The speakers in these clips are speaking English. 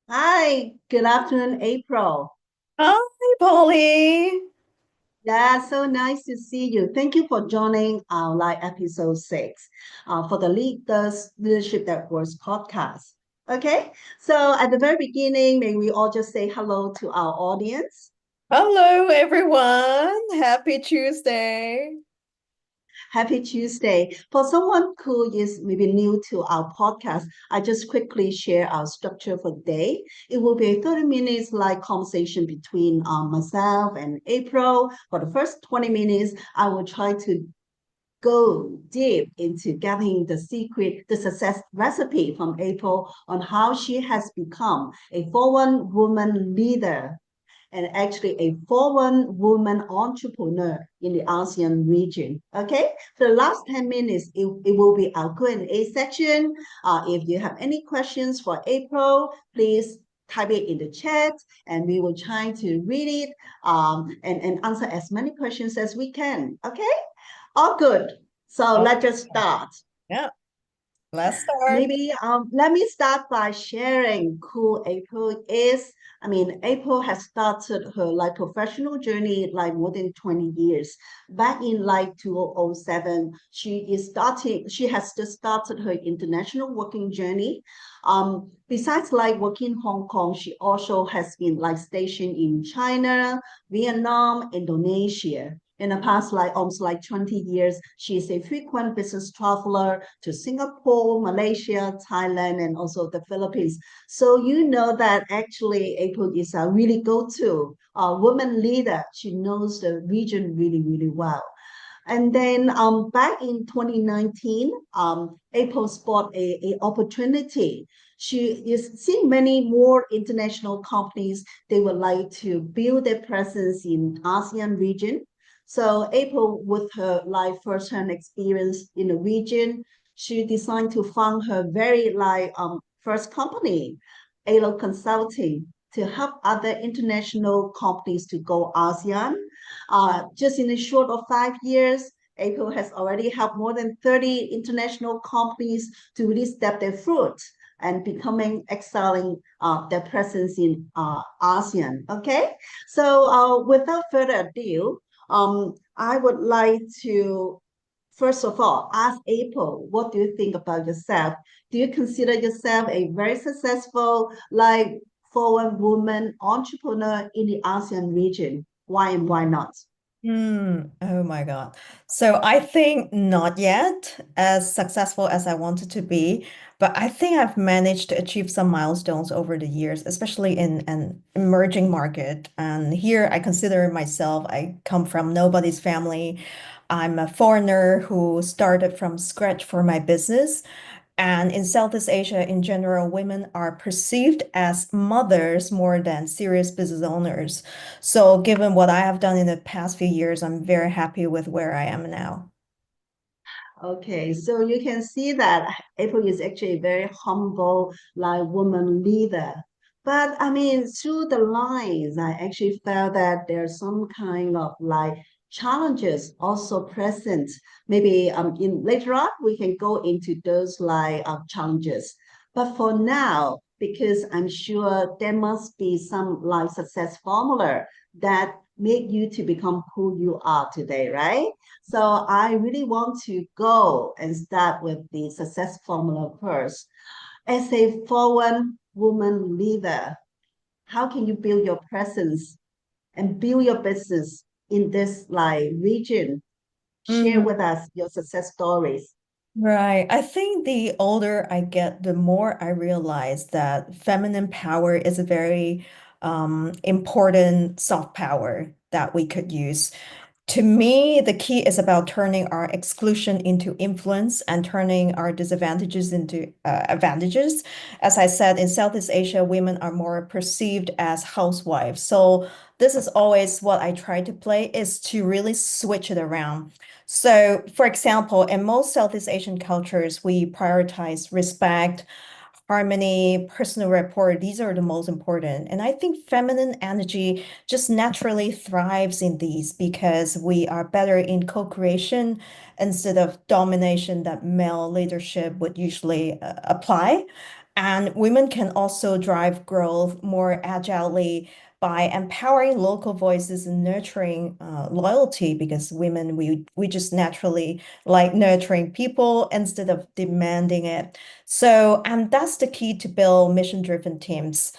Hi, good afternoon, April. Hi, Polly. Yeah, so nice to see you. Thank you for joining our episode 6 for the Leadership Networks podcast. Okay, so at the very beginning, may we all just say hello to our audience? Hello, everyone. Happy Tuesday. Happy Tuesday. For someone who is maybe new to our podcast, I just quickly share our structure for the day. It will be a 30 minutes conversation between myself and April. For the first 20 minutes, I will try to go deep into getting the success recipe from April on how she has become a foreign woman leader and actually a foreign woman entrepreneur in the ASEAN region. Okay, for the last 10 minutes, it will be our Q&A section. If you have any questions for April, please type it in the chat and we will try to read it and answer as many questions as we can. Okay, all good. So Oh, let's just start. yeah, let's start. Maybe let me start by sharing who April is. I mean, April has started her professional journey more than 20 years. Back in 2007, she has just started her international working journey. Besides working in Hong Kong, she also has been stationed in China, Vietnam, Indonesia. In the past, almost 20 years, she is a frequent business traveler to Singapore, Malaysia, Thailand, and also the Philippines. So you know that actually April is a really go-to woman leader. She knows the region really, really well. And then back in 2019, April spot a opportunity. She is seeing many more international companies. They would like to build their presence in ASEAN region. So April, with her first-hand experience in the region, she decided to found her very first company, Aello Consulting, to help other international companies to go ASEAN. Just in a short of 5 years, April has already helped more than 30 international companies to really step their foot and becoming excelling their presence in ASEAN. Okay, so without further ado, I would like to first of all ask April, what do you think about yourself? Do you consider yourself a very successful foreign woman entrepreneur in the ASEAN region? Why and why not? Oh my God. So I think not yet as successful as I wanted to be, but I think I've managed to achieve some milestones over the years, especially in an emerging market. And here I consider myself, I come from nobody's family. I'm a foreigner who started from scratch for my business. And in Southeast Asia in general, women are perceived as mothers more than serious business owners. So, given what I have done in the past few years, I'm very happy with where I am now. Okay, so you can see that April is actually a very humble, woman leader. But I mean, through the lines, I actually felt that there's some kind of challenges also present. Maybe in later on we can go into those challenges. But for now, because I'm sure there must be some success formula that make you to become who you are today, right? So I really want to go and start with the success formula first. As a foreign woman leader, how can you build your presence and build your business in this region? Share Mhm. with us your success stories. Right. I think the older I get, the more I realize that feminine power is a very important soft power that we could use. To me, the key is about turning our exclusion into influence and turning our disadvantages into advantages. As I said, in Southeast Asia, women are more perceived as housewives. So this is always what I try to play is to really switch it around. So, for example, in most Southeast Asian cultures, we prioritize respect, harmony, personal rapport. These are the most important. And I think feminine energy just naturally thrives in these because we are better in co-creation instead of domination that male leadership would usually apply. And women can also drive growth more agilely by empowering local voices and nurturing loyalty because women, we just naturally like nurturing people instead of demanding it. So, and that's the key to build mission-driven teams.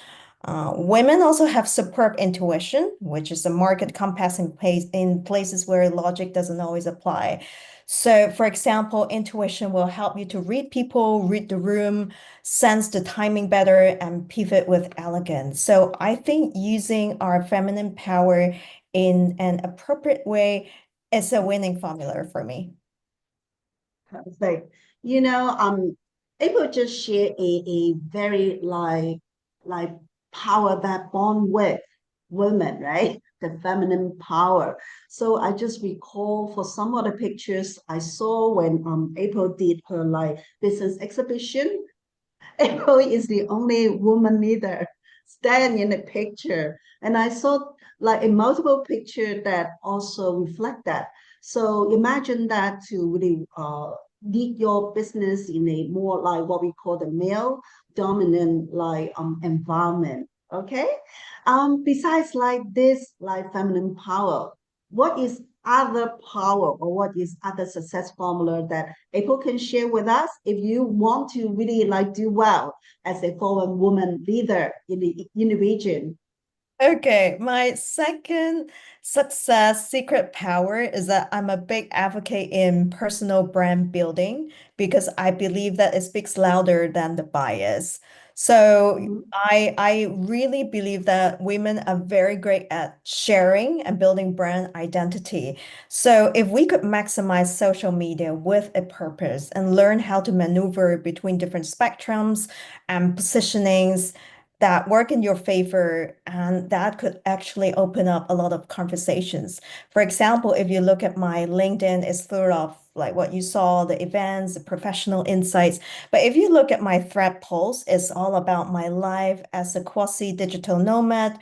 Women also have superb intuition, which is a market compass in places where logic doesn't always apply. So, for example, intuition will help you to read people, read the room, sense the timing better, and pivot with elegance. So, I think using our feminine power in an appropriate way is a winning formula for me. Perfect. April just share a very like power that bond with women, right? The feminine power. So I just recall for some of the pictures I saw when April did her like business exhibition. April is the only woman leader standing in the picture. And I saw like a multiple picture that also reflect that. So imagine that to really lead your business in a more like what we call the male dominant like environment. Okay. Besides like this like feminine power, what is other power or what is other success formula that April can share with us if you want to really like do well as a foreign woman leader in the region? Okay, my second success secret power is that I'm a big advocate in personal brand building because I believe that it speaks louder than the bias. So Mhm. I really believe that women are very great at sharing and building brand identity. So if we could maximize social media with a purpose and learn how to maneuver between different spectrums and positionings that work in your favor, and that could actually open up a lot of conversations. For example, if you look at my LinkedIn, it's full of like what you saw, the events, the professional insights. But if you look at my thread posts, it's all about my life as a quasi-digital nomad,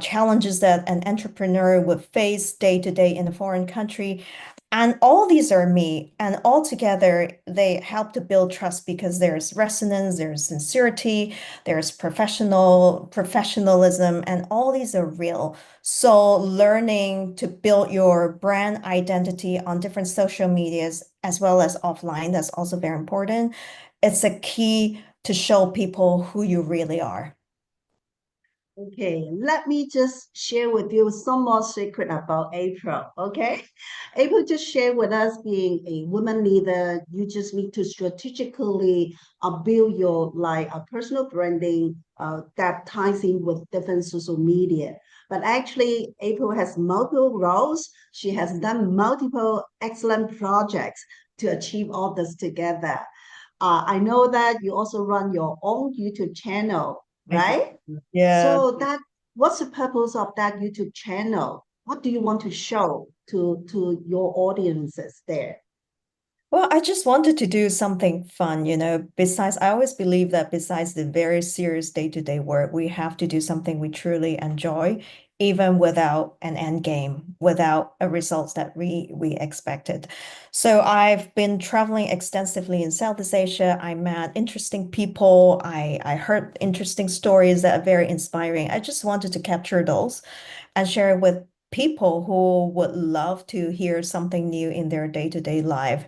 challenges that an entrepreneur would face day to day in a foreign country. And all these are me, and all together they help to build trust because there's resonance, there's sincerity, there's professionalism, and all these are real. So learning to build your brand identity on different social medias as well as offline, that's also very important. It's a key to show people who you really are. Okay, let me just share with you some more secret about April. Okay, April just shared with us being a woman leader. You just need to strategically build your like a personal branding that ties in with different social media. But actually, April has multiple roles. She has done multiple excellent projects to achieve all this together. I know that you also run your own YouTube channel, Exactly. right? Yeah. So that what's the purpose of that YouTube channel? What do you want to show to your audiences there? Well, I just wanted to do something fun, besides, I always believe that besides the very serious day-to-day work, we have to do something we truly enjoy, even without an end game, without a results that we expected. So I've been traveling extensively in Southeast Asia. I met interesting people. I heard interesting stories that are very inspiring. I just wanted to capture those and share it with people who would love to hear something new in their day-to-day life.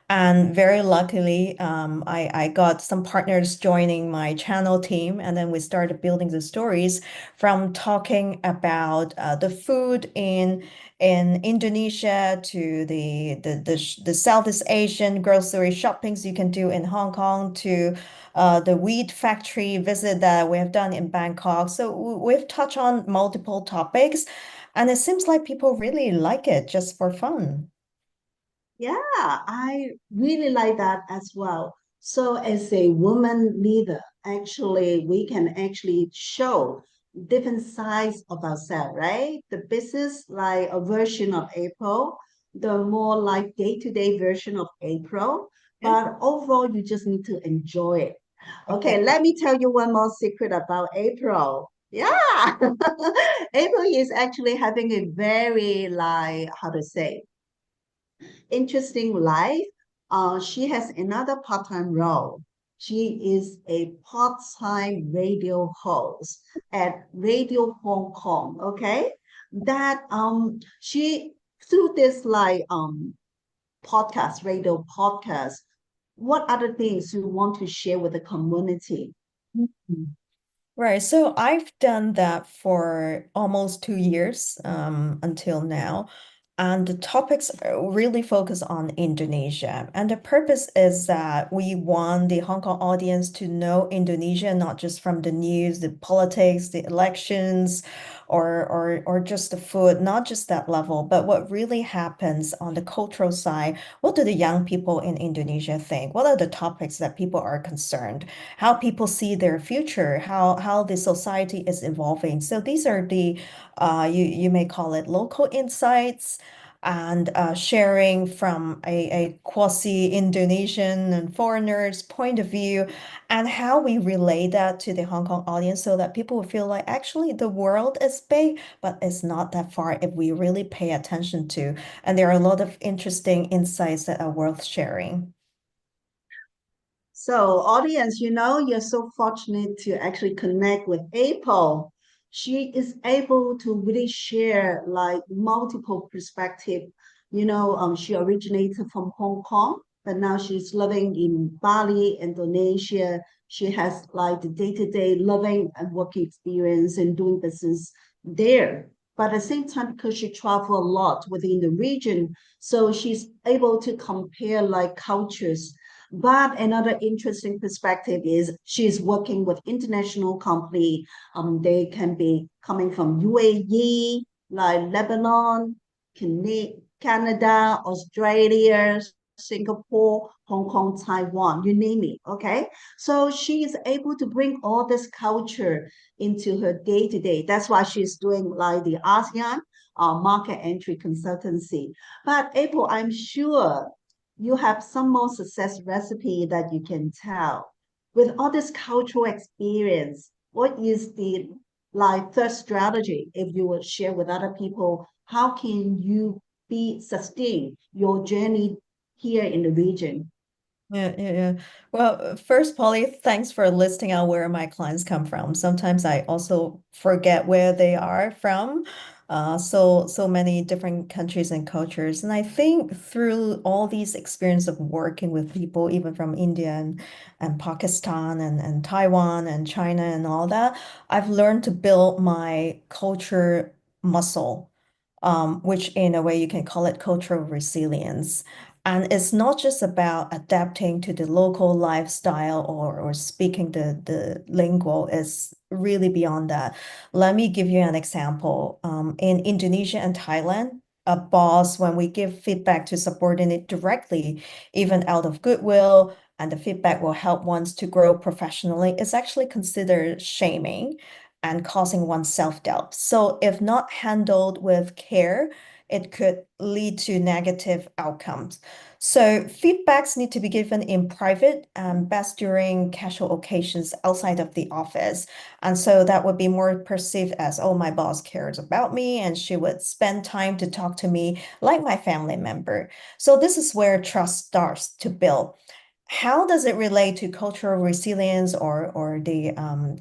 And very luckily, I got some partners joining my channel team, and then we started building the stories from talking about the food in Indonesia to the Southeast Asian grocery shoppings you can do in Hong Kong to the wheat factory visit that we have done in Bangkok. So we've touched on multiple topics, and it seems like people really like it just for fun. Yeah, I really like that as well. So as a woman leader, actually, we can actually show different sides of ourselves, right? The business like a version of April, the more like day-to-day version of April. Yeah. But overall, you just need to enjoy it. Okay. Okay, let me tell you one more secret about April. Yeah, April is actually having a very like how to say interesting life. She has another part-time role. She is a part-time radio host at Radio Hong Kong. Okay, that she through this like podcast, radio podcast. What other things you want to share with the community? Mhm. Right. So I've done that for almost 2 years until now. And the topics really focus on Indonesia. And the purpose is that we want the Hong Kong audience to know Indonesia, not just from the news, the politics, the elections, or just the food, not just that level, but what really happens on the cultural side. What do the young people in Indonesia think? What are the topics that people are concerned? How people see their future, how the society is evolving. So these are the you may call it local insights and sharing from a quasi-Indonesian and foreigners' point of view, and how we relay that to the Hong Kong audience so that people will feel like actually the world is big, but it's not that far if we really pay attention to. And there are a lot of interesting insights that are worth sharing. So, audience, you're so fortunate to actually connect with April. She is able to really share like multiple perspective. She originated from Hong Kong, but now she's living in Bali, Indonesia. She has like the day-to-day living and working experience and doing business there. But at the same time, because she travel a lot within the region, so she's able to compare like cultures, but another interesting perspective is she's working with international company. They can be coming from UAE, like Lebanon, Canada, Australia, Singapore, Hong Kong, Taiwan, you name it. Okay. So she is able to bring all this culture into her day to day. That's why she's doing like the ASEAN market entry consultancy. But April, I'm sure you have some more success recipe that you can tell. With all this cultural experience, what is the like third strategy if you would share with other people? How can you be sustain your journey here in the region? Yeah. Well, first, Polly, thanks for listing out where my clients come from. Sometimes I also forget where they are from. So many different countries and cultures. And I think through all these experience of working with people, even from India and Pakistan and Taiwan and China and all that, I've learned to build my culture muscle, which in a way you can call it cultural resilience. And it's not just about adapting to the local lifestyle or speaking the lingual, it's really beyond that. Let me give you an example. In Indonesia and Thailand, a boss, when we give feedback to subordinate directly, even out of goodwill, and the feedback will help ones to grow professionally, it's actually considered shaming and causing one self-doubt. So if not handled with care, it could lead to negative outcomes. So feedbacks need to be given in private and best during casual occasions outside of the office. And so that would be more perceived as, oh, my boss cares about me and she would spend time to talk to me like my family member. So this is where trust starts to build. How does it relate to cultural resilience or the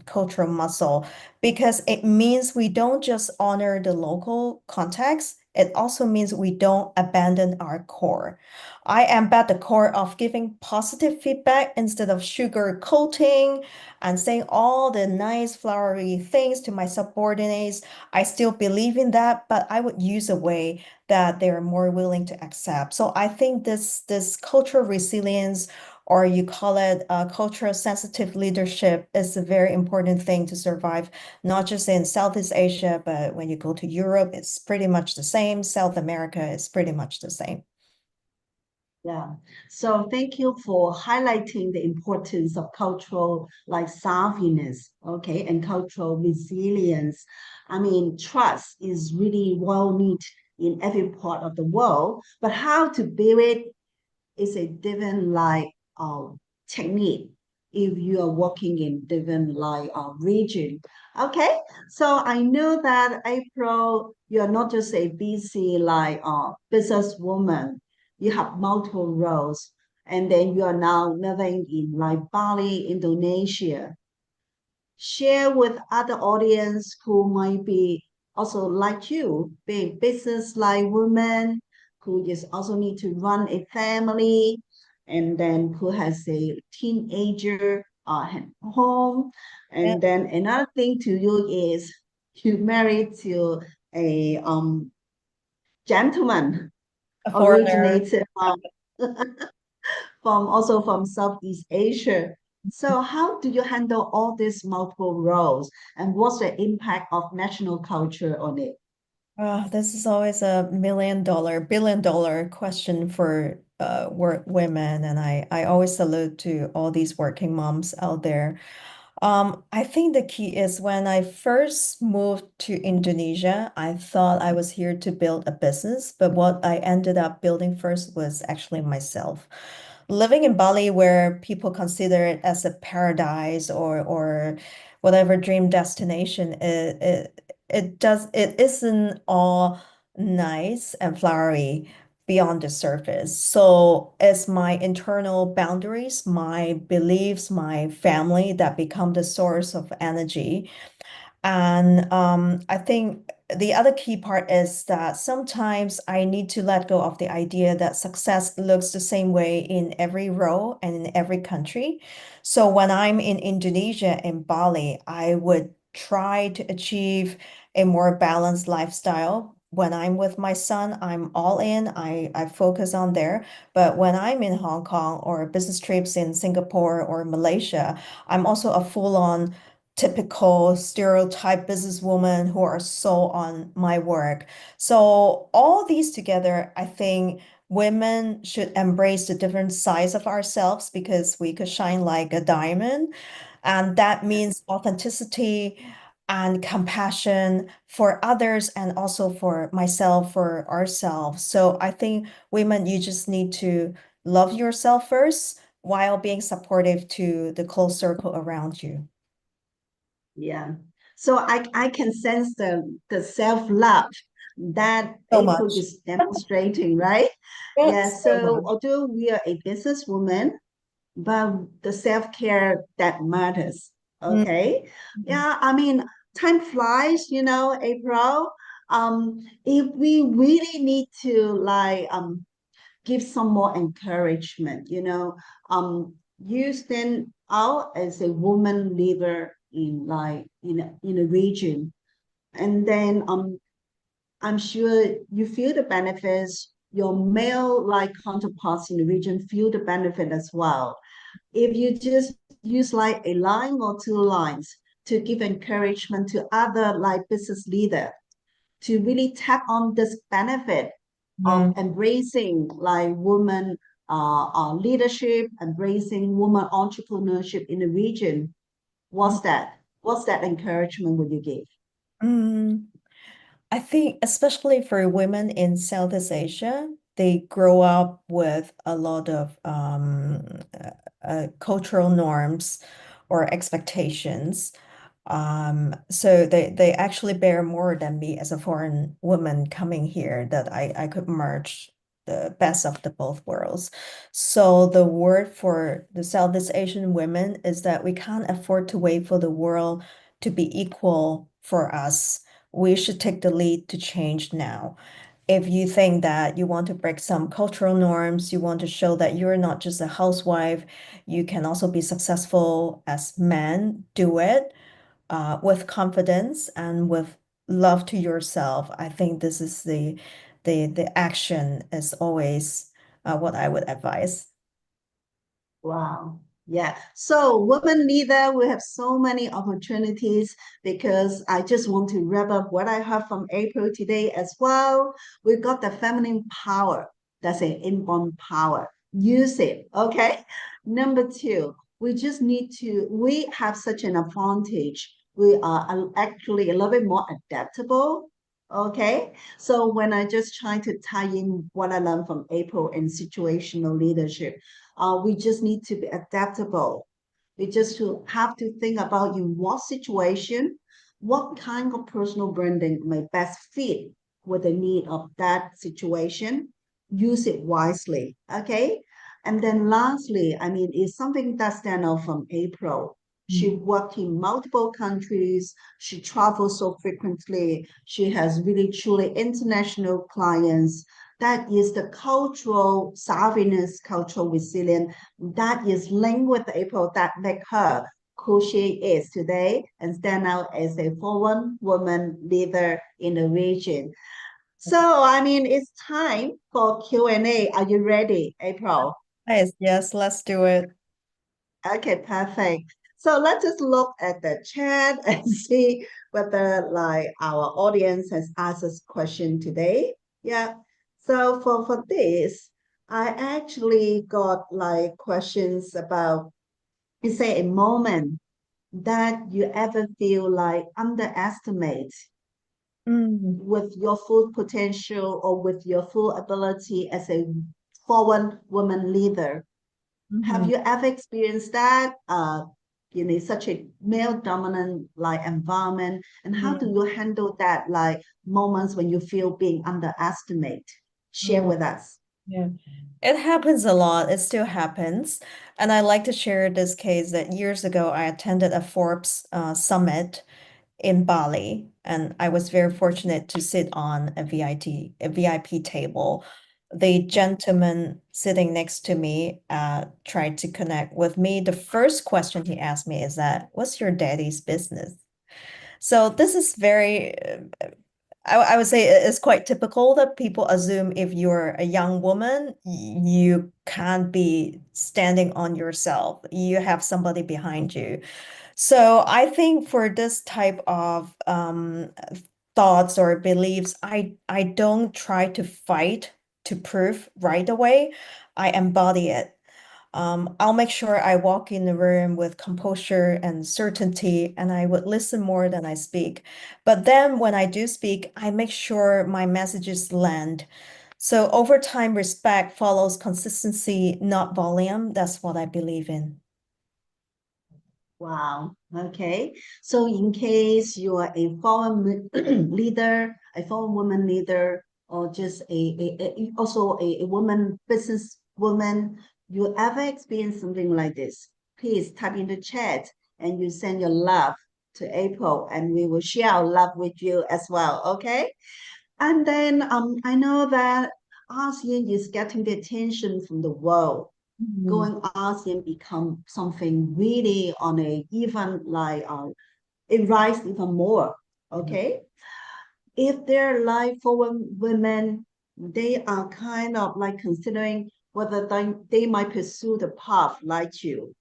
cultural muscle? Because it means we don't just honor the local context, it also means we don't abandon our core. I am at the core of giving positive feedback instead of sugar coating and saying all the nice flowery things to my subordinates. I still believe in that, but I would use a way that they're more willing to accept. So I think this cultural resilience, or you call it cultural sensitive leadership, is a very important thing to survive, not just in Southeast Asia, but when you go to Europe, it's pretty much the same. South America is pretty much the same. Yeah. So thank you for highlighting the importance of cultural like savviness, okay, and cultural resilience. I mean, trust is really well needed in every part of the world, but how to build it is a different like technique if you are working in different like region. Okay, so I know that April, you're not just a busy like businesswoman. You have multiple roles. and then you are now living in like Bali, Indonesia. Share with other audience who might be also like you, being business like women, who just also need to run a family, and then who has a teenager at home. Yeah, And then another thing to you is you married to a gentleman a foreigner. originated from also from Southeast Asia. So how do you handle all these multiple roles and what's the impact of national culture on it? This is always a billion dollar question for work women, and I always salute to all these working moms out there. I think the key is when I first moved to Indonesia, I thought I was here to build a business, but what I ended up building first was actually myself. Living in Bali, where people consider it as a paradise or whatever dream destination, it isn't all nice and flowery beyond the surface. So it's my internal boundaries, my beliefs, my family that become the source of energy. And I think the other key part is that sometimes I need to let go of the idea that success looks the same way in every role and in every country. So when I'm in Indonesia and Bali, I would try to achieve a more balanced lifestyle. When I'm with my son, I'm all in. I focus on there. But when I'm in Hong Kong or business trips in Singapore or Malaysia, I'm also a full-on typical stereotype businesswoman who are so on my work. So all these together, I think women should embrace the different sides of ourselves because we could shine like a diamond. And that means authenticity and compassion for others and also for myself, for ourselves. So I think women, you just need to love yourself first while being supportive to the close circle around you. Yeah. So I can sense the self-love that So April much. is demonstrating, right? Yeah. Yes, so So much. although we are a businesswoman, but the self-care that matters. Mm, Okay. mhm, Yeah, I mean, time flies, April. If we really need to like give some more encouragement, you stand out as a woman leader in like in a region. And then I'm sure you feel the benefits, your male like counterparts in the region feel the benefit as well. If you just use like a line or two lines to give encouragement to other like business leader to really tap on this benefit of mhm, embracing like women leadership, embracing woman entrepreneurship in the region, mhm. what's that? What's that encouragement would you give? Mm, I think especially for women in Southeast Asia, they grow up with a lot of cultural norms or expectations. So they actually bear more than me as a foreign woman coming here that I could merge the best of the both worlds. So the word for the Southeast Asian women is that we can't afford to wait for the world to be equal for us. We should take the lead to change now. If you think that you want to break some cultural norms, you want to show that you're not just a housewife, you can also be successful as men, do it with confidence and with love to yourself. I think this is the action is always what I would advise. Wow. Yeah. So, women leader, we have so many opportunities because I just want to wrap up what I heard from April today as well. We've got the feminine power. That's an inborn power. Use it. Okay. Number two, we have such an advantage. We are actually a little bit more adaptable. Okay. So, when I just try to tie in what I learned from April in situational leadership, we just need to be adaptable. We just to have to think about in what situation, what kind of personal branding may best fit with the need of that situation. Use it wisely, okay? And then lastly, I mean, it's something that stand out from April. She Mm. worked in multiple countries. She travels so frequently. She has really truly international clients. That is the cultural savviness, cultural resilience that is linked with April that make her who she is today and stand out as a foreign woman leader in the region. So, I mean, it's time for Q&A. Are you ready, April? Nice. Yes, let's do it. Okay, perfect. So let's just look at the chat and see whether like our audience has asked us question today. Yeah. So for this, I actually got like questions about, is there a moment that you ever feel like underestimate Mm. with your full potential or with your full ability as a foreign woman leader? Have Mhm. you ever experienced that? Such a male dominant like environment, and how do Mm. you handle that like moments when you feel being underestimated? Share Mm. with us. Yeah. It happens a lot. It still happens. And I like to share this case that years ago I attended a Forbes summit in Bali, and I was very fortunate to sit on a VIP table. The gentleman sitting next to me tried to connect with me. The first question he asked me is that, "What's your daddy's business?" So this is very I would say it's quite typical that people assume if you're a young woman, you can't be standing on yourself. You have somebody behind you. So I think for this type of thoughts or beliefs, I don't try to fight to prove right away. I embody it. I'll make sure I walk in the room with composure and certainty, and I would listen more than I speak. But then when I do speak, I make sure my messages land. So over time, respect follows consistency, not volume. That's what I believe in. Wow. Okay. So in case you are a foreign leader, a foreign woman leader, or just also a woman business woman, you ever experience something like this? Please type in the chat and you send your love to April, and we will share our love with you as well. Okay. And then I know that ASEAN is getting the attention from the world. Mhm. Going ASEAN become something really on a even like it rise even more. Okay, if they're like foreign women, they are kind of like considering whether they might pursue the path like you,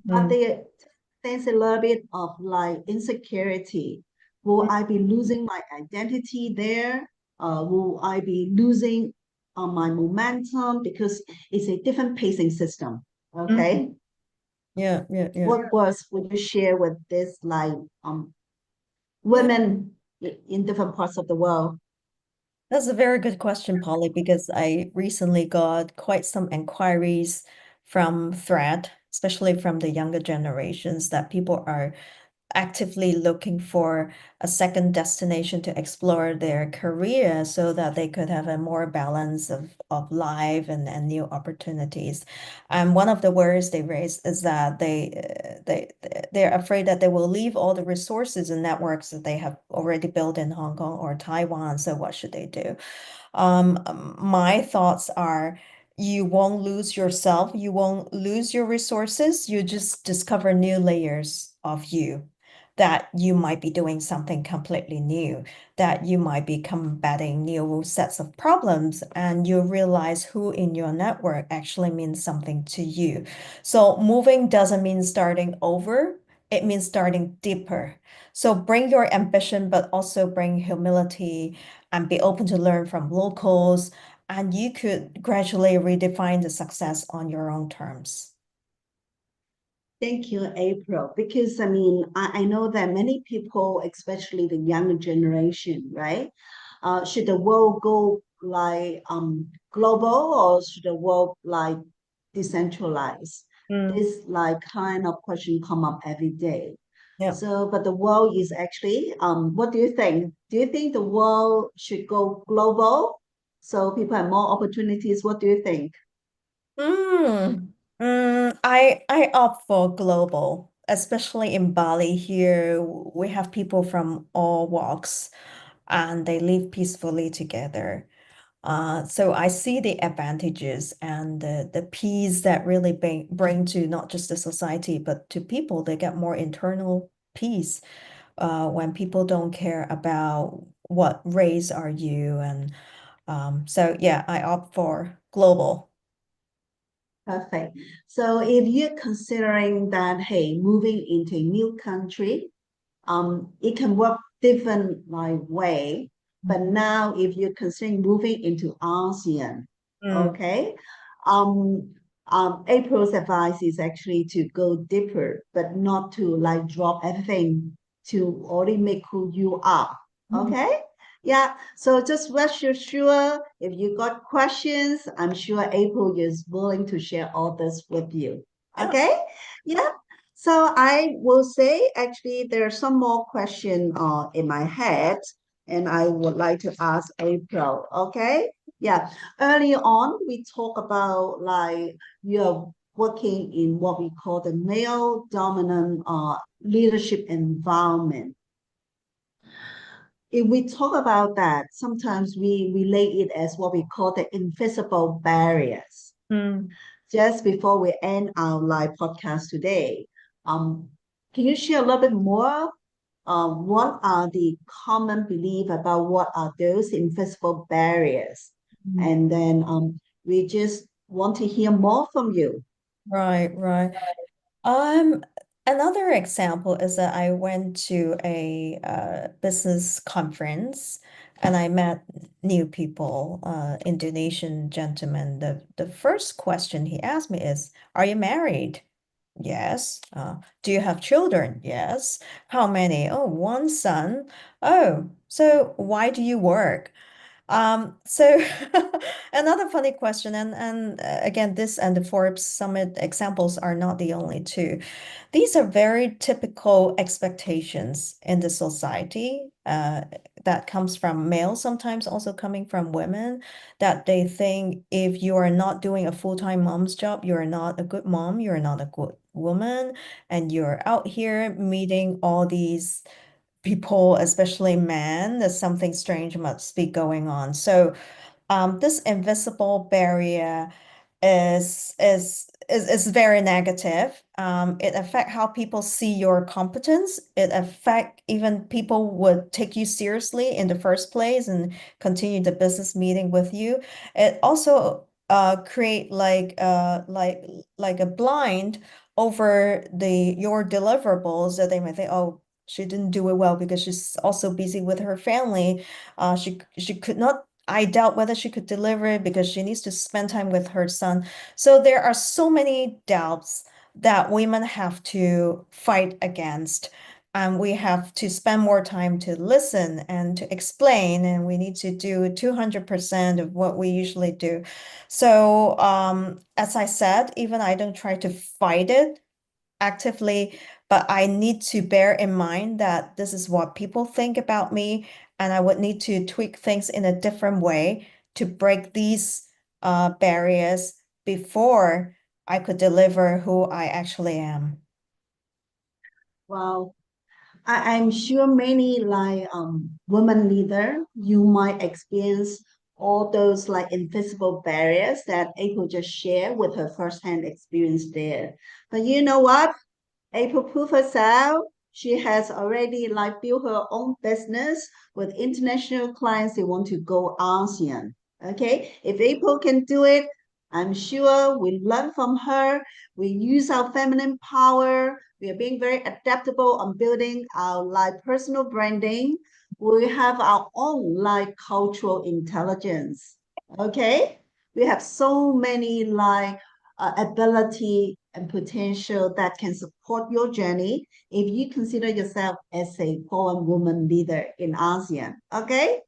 but Mhm. there's a little bit of like insecurity. Will I be losing my identity there? Will I be losing my momentum because it's a different pacing system? Mhm. Okay. Yeah, yeah, yeah. What words would you share with this like Yeah, women in different parts of the world? that's a very good question, Polly, because I recently got quite some inquiries from Thread, especially from the younger generations, that people are actively looking for a second destination to explore their career so that they could have a more balance of life and new opportunities. And one of the worries they raise is that they're afraid that they will leave all the resources and networks that they have already built in Hong Kong or Taiwan. So what should they do? My thoughts are you won't lose yourself, you won't lose your resources, you just discover new layers of you that you might be doing something completely new, that you might be combating new sets of problems, and you realize who in your network actually means something to you. So moving doesn't mean starting over, it means starting deeper. So bring your ambition, but also bring humility and be open to learn from locals, and you could gradually redefine the success on your own terms. Thank you, April. Because I mean, I know that many people, especially the younger generation, right? Should the world go like global or should the world like decentralized? Mm. This like kind of question come up every day. Yeah. So, but the world is actually, what do you think? Do you think the world should go global so people have more opportunities? What do you think? Mm, I opt for global, especially in Bali here. We have people from all walks and they live peacefully together. So I see the advantages and the peace that really bring to not just the society, but to people. They get more internal peace when people don't care about what race are you. And so, yeah, I opt for global. Perfect. So if you're considering that, hey, moving into a new country, it can work different like way. But now, if you're considering moving into ASEAN, Mm, okay, um, April's advice is actually to go deeper, but not to like drop everything to only make who you are. mm. Okay. Yeah, so just rest assured if you got questions, I'm sure April is willing to share all this with you. Yeah. Okay? Yeah. So I will say actually there are some more questions in my head and I would like to ask April. Okay? Yeah. Early on we talk about like you're working in what we call the male dominant leadership environment. If we talk about that, sometimes we relate it as what we call the invisible barriers. Mm. Just before we end our live podcast today, um, can you share a little bit more? What are the common belief about what are those invisible barriers? Mm. And then we just want to hear more from you. Right, right. Um, Another example is that I went to a business conference and I met new people, Indonesian gentleman. The first question he asked me is, "Are you married?" Yes. Do you have children? Yes. How many? Oh, one son. Oh, so why do you work? So another funny question, and again, this and the Forbes Summit examples are not the only two. These are very typical expectations in the society that comes from males, sometimes also coming from women, that they think if you are not doing a full-time mom's job, you're not a good mom, you're not a good woman, and you're out here meeting all these people, especially men, there's something strange must be going on. So this invisible barrier is very negative. It affect how people see your competence. It affect even people would take you seriously in the first place and continue the business meeting with you. It also create like a blind over the your deliverables that they might think, oh, she didn't do it well because she's also busy with her family. She could not. I doubt whether she could deliver it because she needs to spend time with her son. So there are so many doubts that women have to fight against. We have to spend more time to listen and to explain, and we need to do 200% of what we usually do. So, as I said, even I don't try to fight it actively, but I need to bear in mind that this is what people think about me, and I would need to tweak things in a different way to break these barriers before I could deliver who I actually am. Wow. I'm sure many like women leader, you might experience all those like invisible barriers that April just shared with her firsthand experience there. But you know what? April proved herself. She has already like built her own business with international clients. They want to go ASEAN. Okay, if April can do it, I'm sure we learn from her. We use our feminine power. We are being very adaptable on building our like personal branding. We have our own like cultural intelligence. Okay, we have so many like ability and potential that can support your journey if you consider yourself as a foreign woman leader in ASEAN. Okay?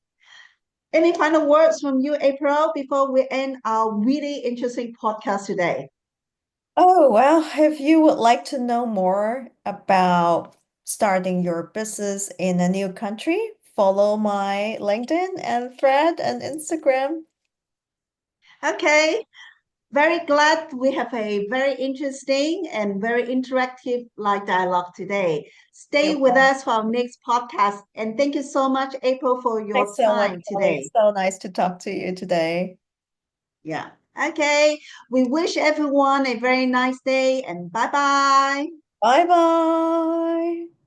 Any final words from you, April, before we end our really interesting podcast today? Oh, well, if you would like to know more about starting your business in a new country, follow my LinkedIn and thread and Instagram. Okay. very glad we have a very interesting and very interactive like dialogue today. Stay You're with us for our next podcast. And thank you so much, April, for your Thanks so much, time Kelly. today. So nice to talk to you today. Yeah. Okay. We wish everyone a very nice day and bye bye. Bye bye.